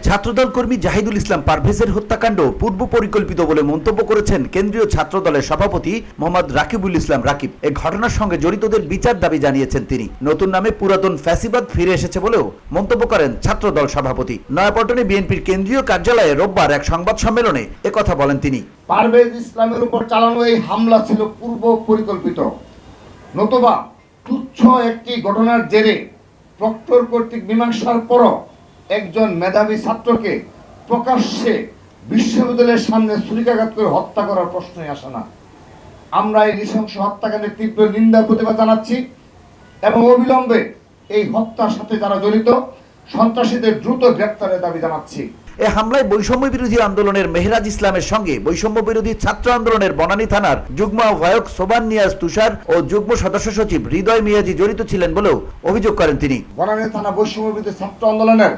ছাত্রদল কর্মী জাহিদুল ইসলাম পারভেজের হত্যাকাণ্ড পূর্ব পরিকল্পিত বলে মন্তব্য করেছেন কেন্দ্রীয় ছাত্রদলের সভাপতি মোহাম্মদ রাকিবুল ইসলাম রাকিব। এই ঘটনার সঙ্গে জড়িতদের বিচার দাবি জানিয়েছেন তিনি। নতুন নামে পুরাতন ফ্যাসিবাদ ফিরে এসেছে বলেও মন্তব্য করেন ছাত্রদল সভাপতি। নয়াপল্টনে বিএনপির কেন্দ্রীয় কার্যালয়ে রোববার এক সংবাদ সম্মেলনে একথা বলেন তিনি। পারভেজ ইসলামের উপর চালানো এই হামলা ছিল পূর্ব পরিকল্পিত, নতুবা তুচ্ছ একটি ঘটনার জেরে প্রক্টর কর্তৃক মীমাংসার পরও একজন মেধাবী ছাত্রকে প্রকাশ্যে বিশ্ববিদ্যালয়ের সামনে ছুরিকাঘাত করে হত্যা করার প্রশ্নই আসে না। আমরা এই নৃশংস হত্যাকাণ্ডের তীব্র নিন্দা প্রতিবাদ জানাচ্ছি এবং অবিলম্বে এই হত্যার সাথে যারা জড়িত সন্ত্রাসীদের দ্রুত গ্রেপ্তারের দাবি জানাচ্ছি। এ হামলায় বৈষম্য বিরোধী আন্দোলনের মেহরাজ ইসলামের সঙ্গে বৈষম্য বিরোধী ছাত্র আন্দোলনের বনানী থানার যুগ্ম আহ্বায়ক সোবান নিয়াজ তুষার ও যুগ্ম সদস্য সচিব হৃদয় মিয়াজি জড়িত ছিলেন বলেও অভিযোগ করেন তিনি। বনানী থানা বৈষম্য বিরোধী ছাত্র আন্দোলনের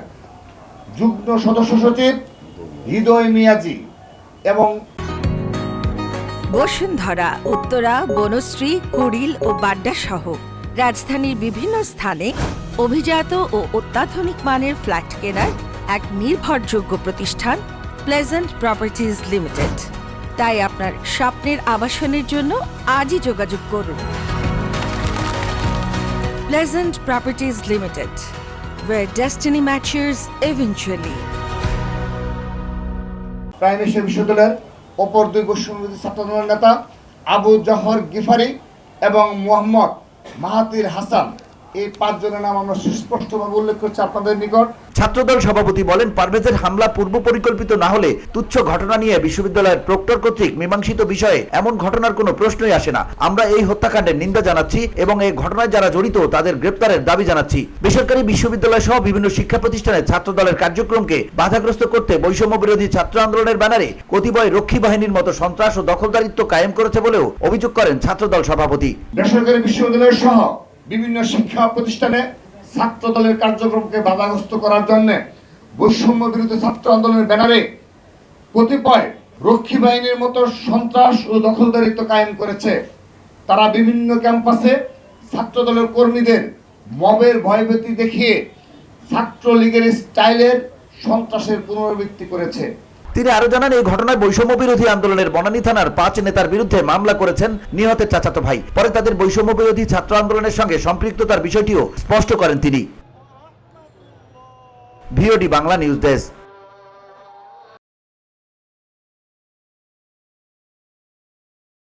যুগ্ম সদস্য সচিব হৃদয় মিয়াজি এবং বসুন্ধরা, উত্তরা, বনশ্রী, কুড়িল ও বাড্ডা সহ রাজধানীর বিভিন্ন স্থানে অভিজাত ও অত্যাধুনিক মানের ফ্ল্যাট কেনার এক নির্ভরযোগ্য প্রতিষ্ঠান প্লেজেন্ট প্রপার্টিজ লিমিটেড। তাই আপনার স্বপ্নের আবাসনের জন্য আজই যোগাযোগ করুন। Pleasant properties limited, where destiny matches eventually. Prime Asia বিশ্ববিদ্যালয়ের অপর দুই বৈষম্য বিরোধী ছাত্র আন্দোলনের নেতা আবু জহর গিফারি এবং মোহাম্মদ মাহাতির হাসান, এই 5 জনের নাম আমরা সুস্পষ্টভাবে উল্লেখ করছি আপনাদের নিকট। ছাত্রদল সভাপতি বলেন, পারভেজের হামলা পূর্ব পরিকল্পিত না হলে তুচ্ছ ঘটনা নিয়ে বিশ্ববিদ্যালয়ের প্রক্টর কর্তৃক মীমাংসিত বিষয়ে এমন ঘটনার কোনো প্রশ্নই আসে না। আমরা এই হত্যাকাণ্ডের নিন্দা জানাচ্ছি এবং এই ঘটনায় যারা জড়িত তাদের গ্রেপ্তারের দাবি জানাচ্ছি। বেসরকারি বিশ্ববিদ্যালয় সহ বিভিন্ন শিক্ষা প্রতিষ্ঠানে ছাত্রদলের কার্যক্রমকে বাধাগ্রস্ত করতে বৈষম্য বিরোধী ছাত্র আন্দোলনের ব্যানারে কতিপয় রক্ষী বাহিনীর মতো সন্ত্রাস ও দখলদারিত্ব কায়েম করেছে বলেও অভিযোগ করেন ছাত্রদল সভাপতি। বেসরকারি বিশ্ববিদ্যালয় সহ বিভিন্ন শিক্ষা প্রতিষ্ঠানে ছাত্রদলের কার্যক্রমকে বাধাগ্রস্ত করার জন্য বৈষম্য বিরোধী ছাত্র আন্দোলনের ব্যানারে কতিপয় রক্ষী বাহিনীর মতো সন্ত্রাস ও দখলদারিত্ব কায়েম করেছে। তারা বিভিন্ন ক্যাম্পাসে ছাত্রদলের কর্মীদের মবের ভয়ভীতি দেখিয়ে ছাত্রলীগের স্টাইলের সন্ত্রাসের পুনরাবৃত্তি করেছে। তিনি আরো জানান, এই ঘটনায় বৈষম্য বিরোধী আন্দোলনের বনানী থানার 5 নেতার বিরুদ্ধে মামলা করেছেন নিহতের চাচাতো ভাই। পরে তাদের বৈষম্য বিরোধী ছাত্র আন্দোলনের সঙ্গে সম্পৃক্ততার বিষয়টিও স্পষ্ট করেন তিনি। VOD Bangla news desk.